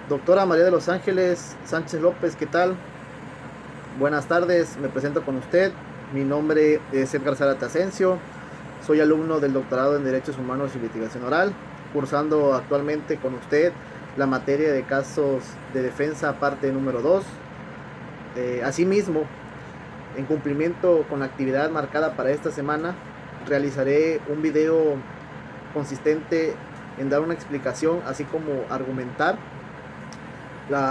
Doctora María de los Ángeles Sánchez López, ¿qué tal? Buenas tardes, me presento con usted. Mi nombre es Edgar Zárate Asensio. Soy alumno del doctorado en Derechos Humanos y Litigación Oral, cursando actualmente con usted la materia de casos de defensa, parte número 2. Asimismo, en cumplimiento con la actividad marcada para esta semana, realizaré un video consistente en dar una explicación, así como argumentar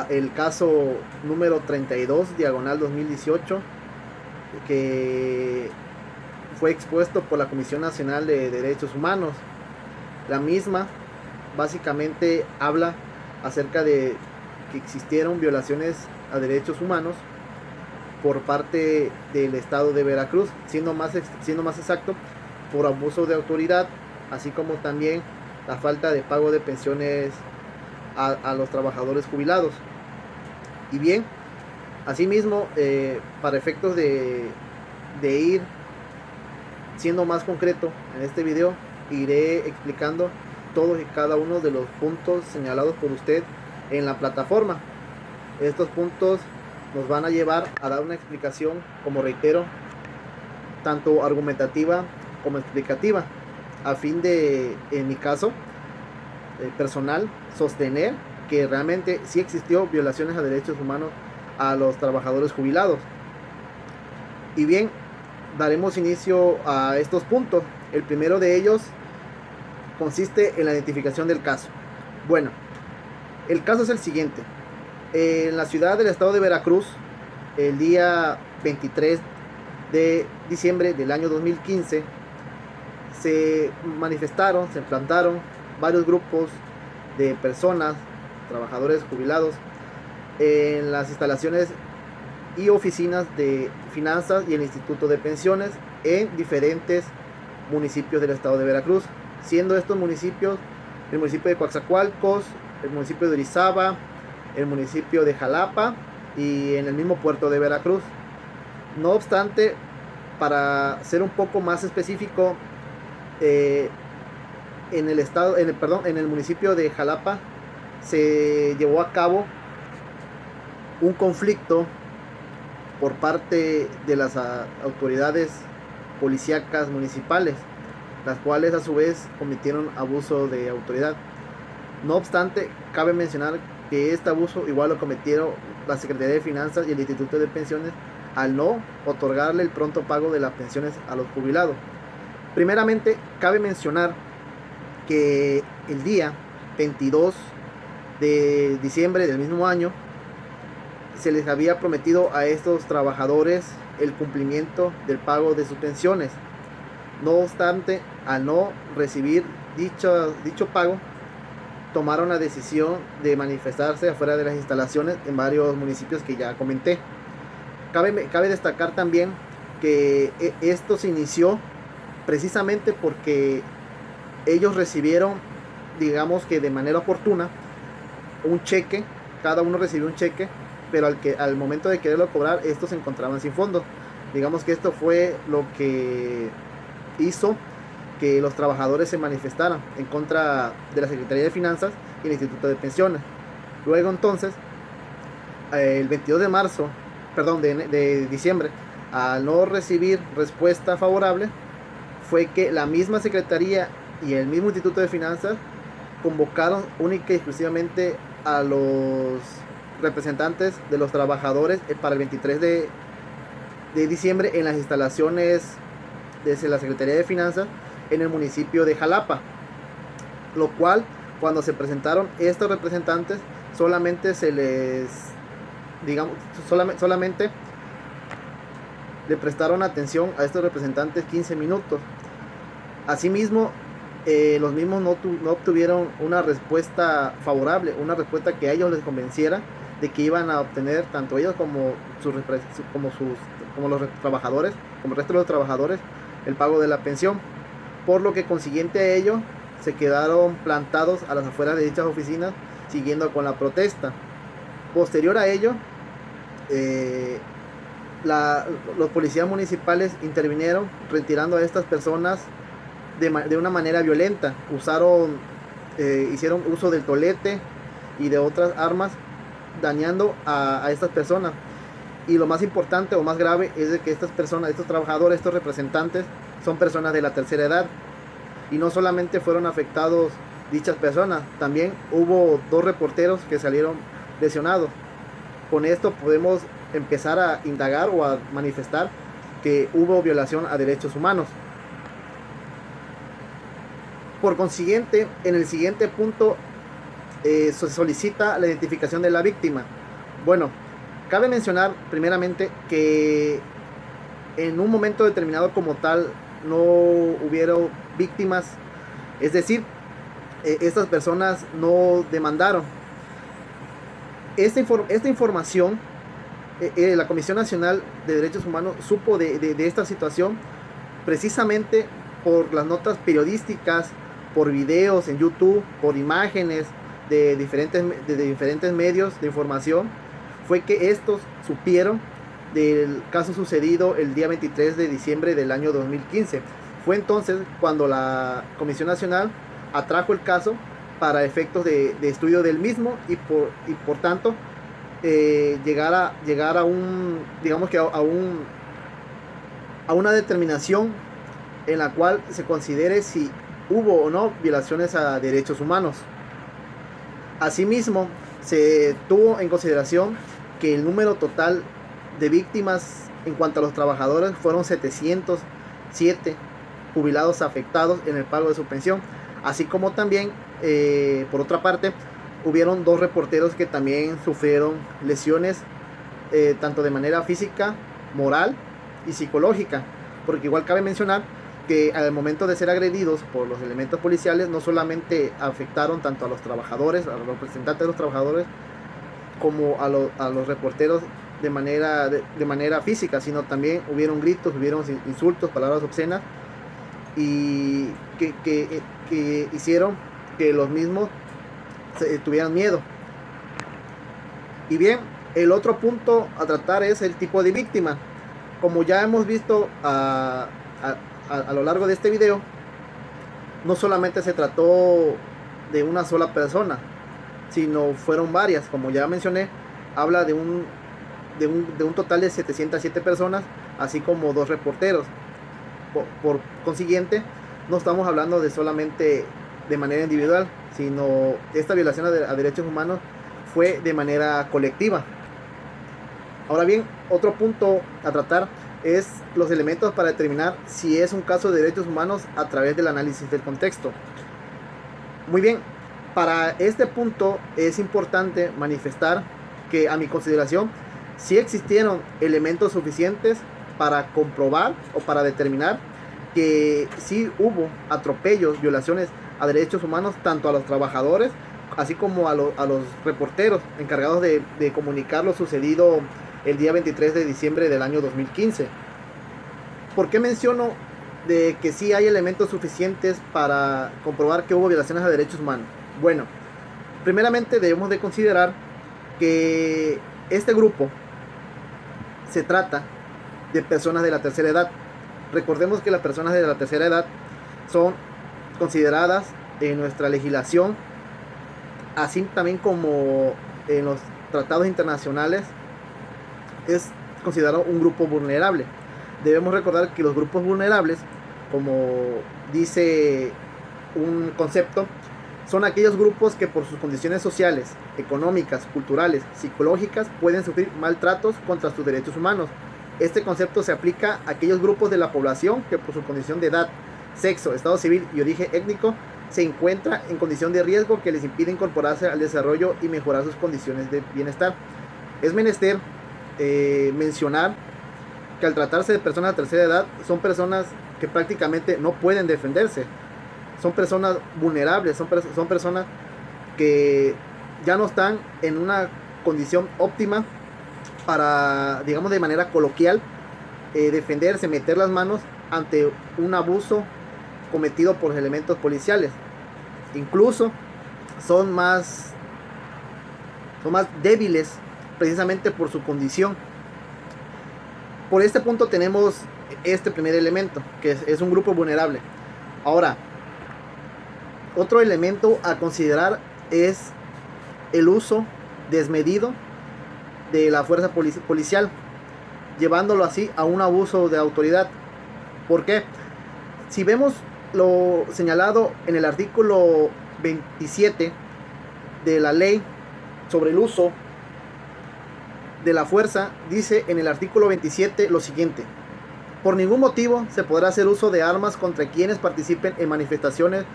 el caso número 32, diagonal 2018, que fue expuesto por la Comisión Nacional de Derechos Humanos. La misma básicamente habla acerca de que existieron violaciones a derechos humanos por parte del Estado de Veracruz, siendo más exacto, por abuso de autoridad, así como también la falta de pago de pensiones a los trabajadores jubilados. Y bien, asimismo, para efectos de ir siendo más concreto en este video, iré explicando todos y cada uno de los puntos señalados por usted en la plataforma. Estos puntos nos van a llevar a dar una explicación, como reitero, tanto argumentativa como explicativa, a fin de, en mi caso personal, sostener que realmente sí existió violaciones a derechos humanos a los trabajadores jubilados. Y bien, daremos inicio a estos puntos. El primero de ellos consiste en la identificación del caso. Bueno, el caso es el siguiente. En la ciudad del estado de Veracruz, el día 23 de diciembre del año 2015, se manifestaron, se plantaron varios grupos de personas, trabajadores jubilados, en las instalaciones y oficinas de finanzas y el Instituto de Pensiones en diferentes municipios del estado de Veracruz, siendo estos municipios el municipio de Coatzacoalcos, el municipio de Orizaba, el municipio de Jalapa y en el mismo puerto de Veracruz. No obstante, para ser un poco más específico, en el municipio de Jalapa se llevó a cabo un conflicto por parte de las autoridades policíacas municipales, las cuales a su vez cometieron abuso de autoridad. No obstante, cabe mencionar que este abuso igual lo cometieron la Secretaría de Finanzas y el Instituto de Pensiones al no otorgarle el pronto pago de las pensiones a los jubilados. Primeramente, cabe mencionar que el día 22 de diciembre del mismo año se les había prometido a estos trabajadores el cumplimiento del pago de sus pensiones. No obstante, al no recibir dicho pago, tomaron la decisión de manifestarse afuera de las instalaciones en varios municipios que ya comenté. Cabe destacar también que esto se inició precisamente porque ellos recibieron, digamos que de manera oportuna, un cheque. Cada uno recibió un cheque, pero al momento de quererlo cobrar, estos se encontraban sin fondos. Digamos que esto fue lo que hizo que los trabajadores se manifestaran en contra de la Secretaría de Finanzas y el Instituto de Pensiones. Luego entonces, el 22 de diciembre, al no recibir respuesta favorable, fue que la misma Secretaría y el mismo Instituto de Finanzas convocaron única y exclusivamente a los representantes de los trabajadores para el 23 de diciembre en las instalaciones de la Secretaría de Finanzas en el municipio de Jalapa, lo cual, cuando se presentaron estos representantes, solamente le prestaron atención a estos representantes 15 minutos. Asimismo, los mismos no obtuvieron una respuesta favorable, una respuesta que a ellos les convenciera de que iban a obtener, tanto ellos como los trabajadores, como el resto de los trabajadores, el pago de la pensión. Por lo que consiguiente a ello, se quedaron plantados a las afueras de dichas oficinas, siguiendo con la protesta. Posterior a ello, los policías municipales intervinieron retirando a estas personas de una manera violenta. Hicieron uso del tolete, y de otras armas, dañando a estas personas. Y lo más importante o más grave es de que estas personas, estos trabajadores, estos representantes son personas de la tercera edad. Y no solamente fueron afectados dichas personas, también hubo 2 reporteros que salieron lesionados. Con esto podemos empezar a indagar o a manifestar que hubo violación a derechos humanos. Por consiguiente, en el siguiente punto se solicita la identificación de la víctima. Bueno, cabe mencionar primeramente que en un momento determinado como tal no hubieron víctimas, es decir, estas personas no demandaron. Esta información, la Comisión Nacional de Derechos Humanos supo de esta situación precisamente por las notas periodísticas, por videos en YouTube, por imágenes de diferentes medios de información. Fue que estos supieron del caso sucedido el día 23 de diciembre del año 2015. Fue entonces cuando la Comisión Nacional atrajo el caso para efectos de estudio del mismo y por tanto llegar a un, digamos que a una determinación en la cual se considere si hubo o no violaciones a derechos humanos. Asimismo, se tuvo en consideración que el número total de víctimas en cuanto a los trabajadores fueron 707 jubilados afectados en el pago de su pensión, así como también por otra parte hubieron 2 reporteros que también sufrieron lesiones tanto de manera física, moral y psicológica, porque igual cabe mencionar que al momento de ser agredidos por los elementos policiales no solamente afectaron tanto a los trabajadores, a los representantes de los trabajadores, como a los reporteros de manera física, sino también hubieron gritos, hubieron insultos, palabras obscenas, y que hicieron que los mismos tuvieran miedo. Y bien, el otro punto a tratar es el tipo de víctima. Como ya hemos visto a lo largo de este video, no solamente se trató de una sola persona, sino fueron varias. Como ya mencioné, habla de un total de 707 personas, así como 2 reporteros. Por consiguiente, no estamos hablando de solamente de manera individual, sino esta violación a derechos humanos fue de manera colectiva. Ahora bien, otro punto a tratar es los elementos para determinar si es un caso de derechos humanos a través del análisis del contexto. Muy bien, para este punto es importante manifestar que a mi consideración sí existieron elementos suficientes para comprobar o para determinar que sí hubo atropellos, violaciones a derechos humanos tanto a los trabajadores así como a los reporteros encargados de comunicar lo sucedido el día 23 de diciembre del año 2015. ¿Por qué menciono de que sí hay elementos suficientes para comprobar que hubo violaciones a derechos humanos? Bueno, primeramente debemos de considerar que este grupo se trata de personas de la tercera edad. Recordemos que las personas de la tercera edad son consideradas en nuestra legislación, así también como en los tratados internacionales, es considerado un grupo vulnerable. Debemos recordar que los grupos vulnerables, como dice un concepto, son aquellos grupos que por sus condiciones sociales, económicas, culturales, psicológicas pueden sufrir maltratos contra sus derechos humanos. Este concepto se aplica a aquellos grupos de la población que por su condición de edad, sexo, estado civil y origen étnico se encuentra en condición de riesgo que les impide incorporarse al desarrollo y mejorar sus condiciones de bienestar. Es menester mencionar que al tratarse de personas de tercera edad son personas que prácticamente no pueden defenderse, son personas vulnerables, son personas que ya no están en una condición óptima para, digamos de manera coloquial, defenderse, meter las manos ante un abuso cometido por los elementos policiales. Incluso son más débiles precisamente por su condición. Por este punto tenemos este primer elemento, que es un grupo vulnerable. Ahora, otro elemento a considerar es el uso desmedido de la fuerza policial, llevándolo así a un abuso de autoridad. ¿Por qué? Si vemos lo señalado en el artículo 27 de la ley sobre el uso de la fuerza, dice en el artículo 27 lo siguiente: por ningún motivo se podrá hacer uso de armas contra quienes participen en manifestaciones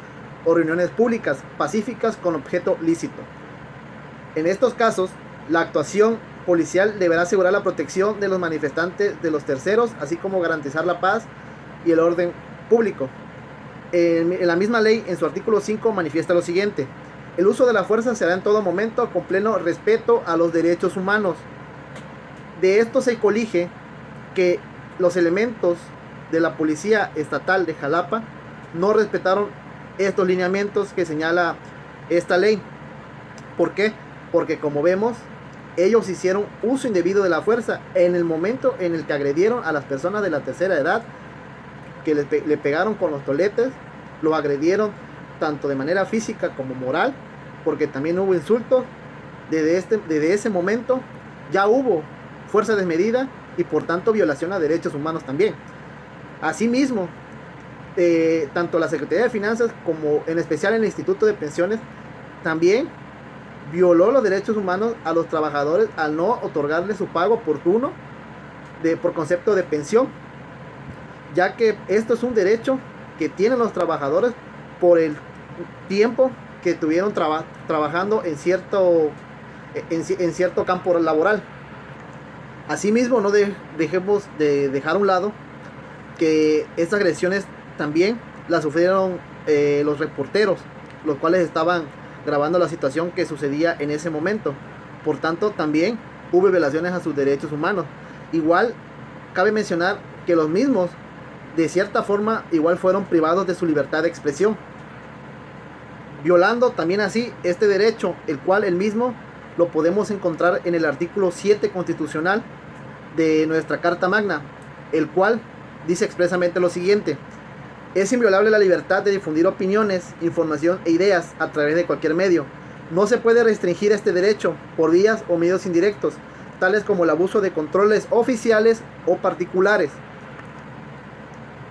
o reuniones públicas pacíficas con objeto lícito. En estos casos, la actuación policial deberá asegurar la protección de los manifestantes de los terceros, así como garantizar la paz y el orden público. En la misma ley, en su artículo 5, manifiesta lo siguiente: el uso de la fuerza se hará en todo momento con pleno respeto a los derechos humanos. De esto se colige que los elementos de la Policía Estatal de Jalapa no respetaron estos lineamientos que señala esta ley. ¿Por qué? Porque, como vemos, ellos hicieron uso indebido de la fuerza en el momento en el que agredieron a las personas de la tercera edad, que le pegaron con los toletes, lo agredieron tanto de manera física como moral, porque también hubo insultos. Desde ese momento ya hubo fuerza desmedida y por tanto violación a derechos humanos también. Asimismo, tanto la Secretaría de Finanzas como en especial el Instituto de Pensiones también violó los derechos humanos a los trabajadores al no otorgarles su pago oportuno por concepto de pensión, ya que esto es un derecho que tienen los trabajadores por el tiempo que tuvieron trabajando en cierto campo laboral. Asimismo, no dejemos de dejar a un lado que estas agresiones también las sufrieron los reporteros, los cuales estaban grabando la situación que sucedía en ese momento. Por tanto, también hubo violaciones a sus derechos humanos. Igual, cabe mencionar que los mismos, de cierta forma, igual fueron privados de su libertad de expresión, violando también así este derecho, el cual el mismo lo podemos encontrar en el artículo 7 constitucional de nuestra Carta Magna, el cual dice expresamente lo siguiente: es inviolable la libertad de difundir opiniones, información e ideas a través de cualquier medio. No se puede restringir este derecho por vías o medios indirectos, tales como el abuso de controles oficiales o particulares.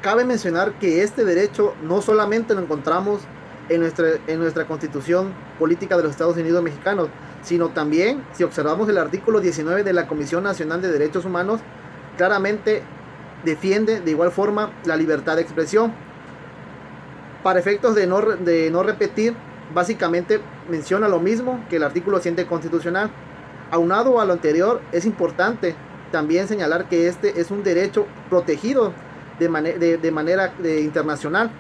Cabe mencionar que este derecho no solamente lo encontramos en nuestra Constitución Política de los Estados Unidos Mexicanos, sino también, si observamos el artículo 19 de la Comisión Nacional de Derechos Humanos, claramente defiende de igual forma la libertad de expresión. Para efectos de no repetir, básicamente menciona lo mismo que el artículo 100 constitucional. Aunado a lo anterior, es importante también señalar que este es un derecho protegido de manera internacional,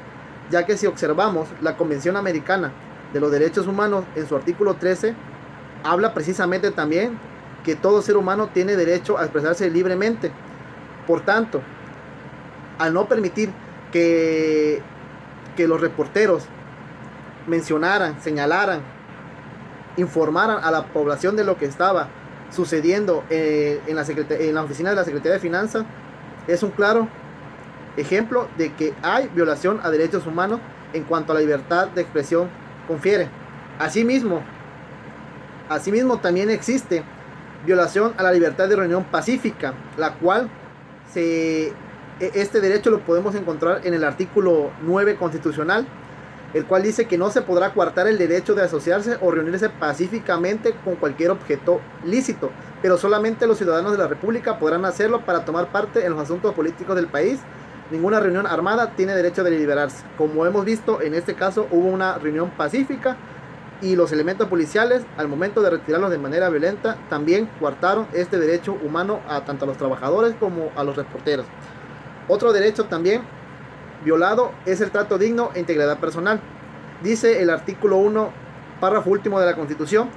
ya que si observamos la Convención Americana de los Derechos Humanos, en su artículo 13, habla precisamente también que todo ser humano tiene derecho a expresarse libremente. Por tanto, al no permitir que los reporteros mencionaran, señalaran, informaran a la población de lo que estaba sucediendo en la oficina de la Secretaría de Finanzas, es un claro ejemplo de que hay violación a derechos humanos en cuanto a la libertad de expresión confiere. Asimismo también existe violación a la libertad de reunión pacífica, la cual este derecho lo podemos encontrar en el artículo 9 constitucional, el cual dice que no se podrá coartar el derecho de asociarse o reunirse pacíficamente con cualquier objeto lícito, pero solamente los ciudadanos de la República podrán hacerlo para tomar parte en los asuntos políticos del país. Ninguna reunión armada tiene derecho de deliberarse. Como hemos visto, en este caso hubo una reunión pacífica y los elementos policiales, al momento de retirarlos de manera violenta, también coartaron este derecho humano a tanto a los trabajadores como a los reporteros. Otro derecho también violado es el trato digno e integridad personal. Dice el artículo 1, párrafo último de la Constitución,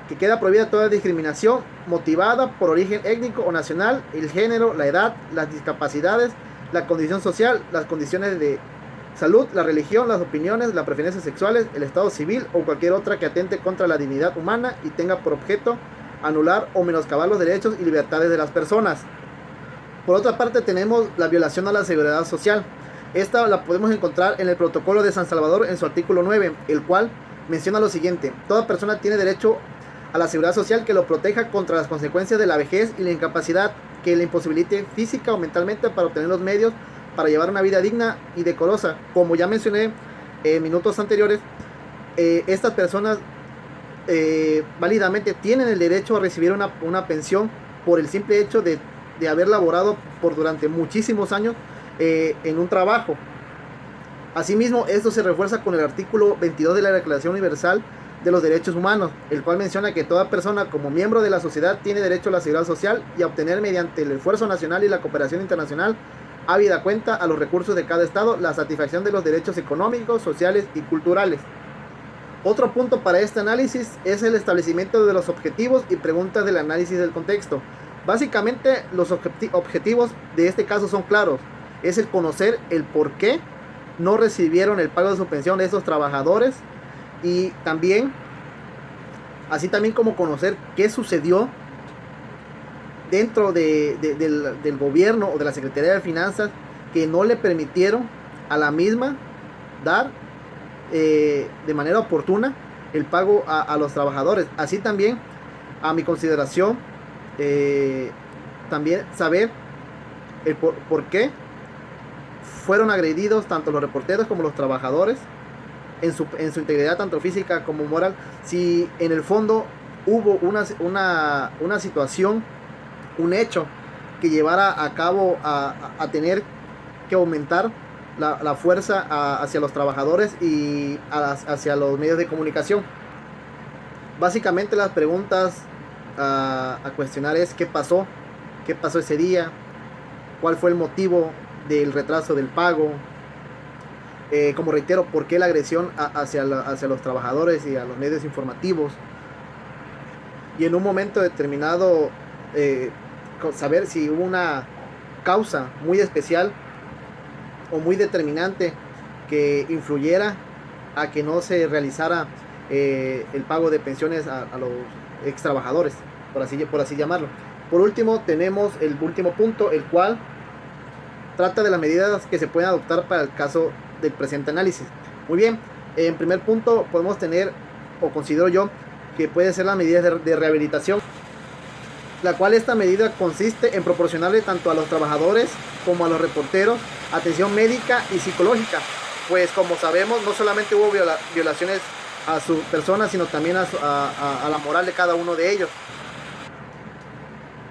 que queda prohibida toda discriminación motivada por origen étnico o nacional, el género, la edad, las discapacidades, la condición social, las condiciones de salud, la religión, las opiniones, las preferencias sexuales, el estado civil o cualquier otra que atente contra la dignidad humana y tenga por objeto anular o menoscabar los derechos y libertades de las personas. Por otra parte, tenemos la violación a la seguridad social. Esta la podemos encontrar en el Protocolo de San Salvador en su artículo 9, el cual menciona lo siguiente: toda persona tiene derecho a la seguridad social que lo proteja contra las consecuencias de la vejez y la incapacidad que le imposibilite física o mentalmente para obtener los medios para llevar una vida digna y decorosa. Como ya mencioné en minutos anteriores, estas personas válidamente tienen el derecho a recibir una pensión por el simple hecho de haber laborado durante muchísimos años en un trabajo. Asimismo, esto se refuerza con el artículo 22 de la Declaración Universal de los Derechos Humanos, el cual menciona que toda persona como miembro de la sociedad tiene derecho a la seguridad social y a obtener mediante el esfuerzo nacional y la cooperación internacional, habida cuenta a los recursos de cada estado, la satisfacción de los derechos económicos, sociales y culturales. Otro punto para este análisis es el establecimiento de los objetivos y preguntas del análisis del contexto. Básicamente, los objetivos de este caso son claros. Es el conocer el por qué no recibieron el pago de su pensión de esos trabajadores, y también, así también como conocer qué sucedió dentro del gobierno o de la Secretaría de Finanzas que no le permitieron a la misma dar de manera oportuna el pago a los trabajadores. Así también, a mi consideración, también saber el por qué fueron agredidos tanto los reporteros como los trabajadores en su integridad tanto física como moral, si en el fondo hubo una situación, un hecho que llevara a cabo a tener que aumentar la fuerza hacia los trabajadores y hacia los medios de comunicación. Básicamente las preguntas a cuestionar es qué pasó ese día, cuál fue el motivo del retraso del pago, como reitero, por qué la agresión hacia los trabajadores y a los medios informativos, y en un momento determinado saber si hubo una causa muy especial o muy determinante que influyera a que no se realizara el pago de pensiones a los ex trabajadores, por así llamarlo. Por último, tenemos el último punto, el cual trata de las medidas que se pueden adoptar para el caso del presente análisis. Muy bien, en primer punto podemos tener, o considero yo, que puede ser la medida de rehabilitación, la cual esta medida consiste en proporcionarle tanto a los trabajadores como a los reporteros atención médica y psicológica, pues como sabemos no solamente hubo violaciones a su persona, sino también a la moral de cada uno de ellos.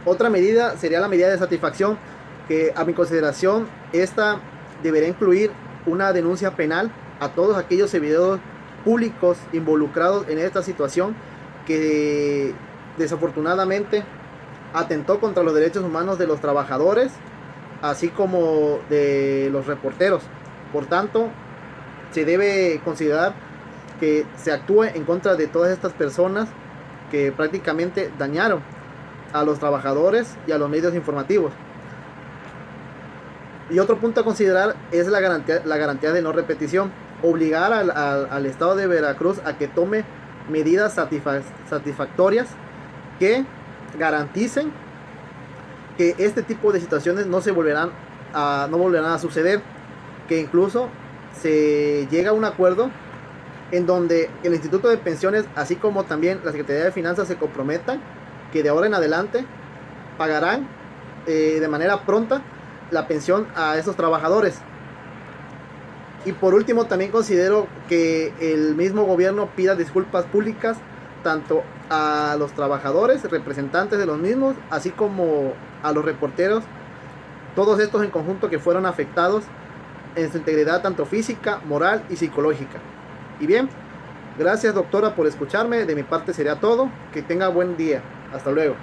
Otra medida sería la medida de satisfacción, que a mi consideración esta debería incluir una denuncia penal a todos aquellos servidores públicos involucrados en esta situación que desafortunadamente atentó contra los derechos humanos de los trabajadores, así como de los reporteros. Por tanto, se debe considerar que se actúe en contra de todas estas personas que prácticamente dañaron a los trabajadores y a los medios informativos. Y otro punto a considerar es la garantía de no repetición. Obligar al Estado de Veracruz a que tome medidas satisfactorias que garanticen que este tipo de situaciones no volverán a suceder, que incluso se llega a un acuerdo en donde el Instituto de Pensiones, así como también la Secretaría de Finanzas, se comprometan que de ahora en adelante pagarán de manera pronta la pensión a esos trabajadores. Y por último, también considero que el mismo gobierno pida disculpas públicas tanto a los trabajadores, representantes de los mismos, así como a los reporteros, todos estos en conjunto que fueron afectados en su integridad tanto física, moral y psicológica. Y bien, gracias doctora por escucharme, de mi parte sería todo, que tenga buen día, hasta luego.